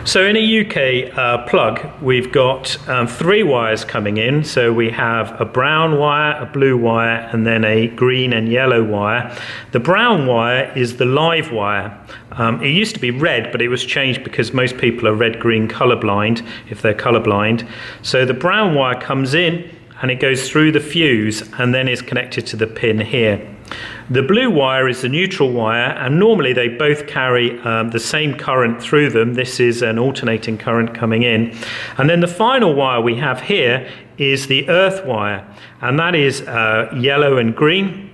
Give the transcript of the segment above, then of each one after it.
So in a UK plug, we've got 3 wires coming in. So we have a brown wire, a blue wire, and then a green and yellow wire. The brown wire is the live wire. It used to be red, but it was changed because most people are red-green colorblind, if they're colorblind. So the brown wire comes in and it goes through the fuse and then is connected to the pin here. The blue wire is the neutral wire, and normally they both carry the same current through them. This is an alternating current coming in. And then the final wire we have here is the earth wire, and that is yellow and green,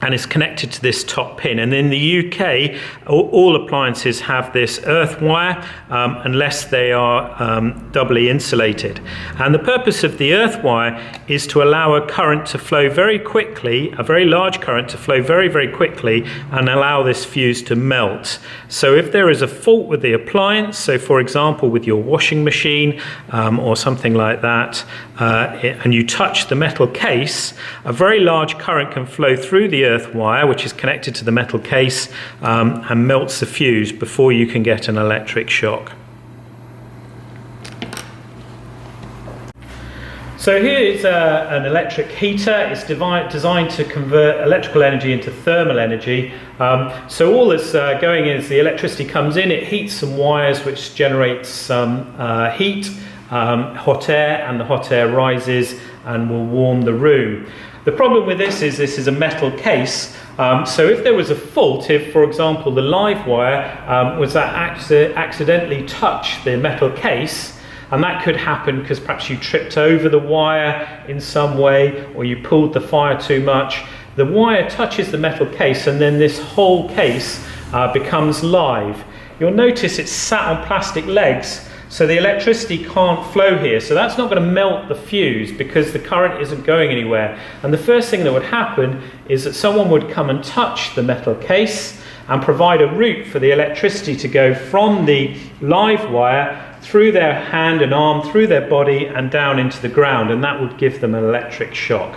and is connected to this top pin. And in the UK, all appliances have this earth wire unless they are doubly insulated. And the purpose of the earth wire is to allow a current to flow very quickly, a very large current to flow very, very quickly, and allow this fuse to melt. So if there is a fault with the appliance, so for example with your washing machine or something like that, and you touch the metal case, a very large current can flow through the earth wire, which is connected to the metal case, and melts the fuse before you can get an electric shock. So here is an electric heater. It's designed to convert electrical energy into thermal energy. So all that's going in is the electricity comes in, it heats some wires which generates some heat, hot air, and the hot air rises and will warm the room. The problem with this is a metal case, so if there was a fault, if for example the live wire was that accidentally touched the metal case, and that could happen because perhaps you tripped over the wire in some way or you pulled the fire too much, the wire touches the metal case and then this whole case becomes live. You'll notice it's sat on plastic legs, so the electricity can't flow here. So that's not going to melt the fuse because the current isn't going anywhere. And the first thing that would happen is that someone would come and touch the metal case and provide a route for the electricity to go from the live wire through their hand and arm, through their body and down into the ground, and that would give them an electric shock.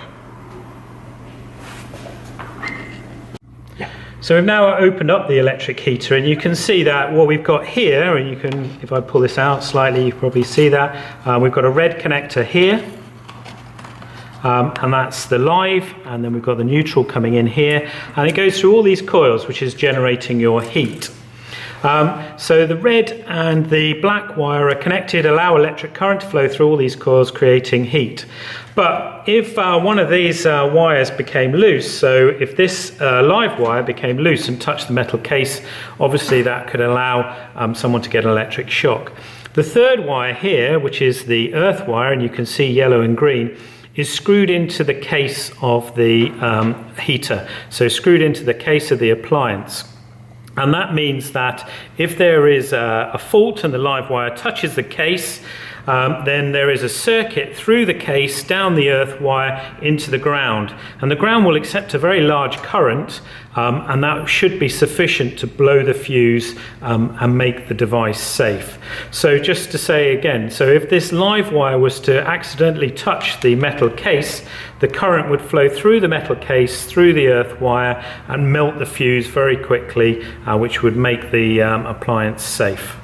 So we've now opened up the electric heater, and you can see that what we've got here, and you can, if I pull this out slightly, you probably see that. We've got a red connector here, and that's the live, and then we've got the neutral coming in here, and it goes through all these coils, which is generating your heat. So the red and the black wire are connected, allow electric current to flow through all these coils, creating heat. But if one of these wires became loose, so if this live wire became loose and touched the metal case, obviously that could allow someone to get an electric shock. The third wire here, which is the earth wire, and you can see yellow and green, is screwed into the case of the heater, so screwed into the case of the appliance. And that means that if there is a fault and the live wire touches the case, then there is a circuit through the case, down the earth wire, into the ground. And the ground will accept a very large current, and that should be sufficient to blow the fuse and make the device safe. So just to say again, so if this live wire was to accidentally touch the metal case, the current would flow through the metal case, through the earth wire, and melt the fuse very quickly, which would make the appliance safe.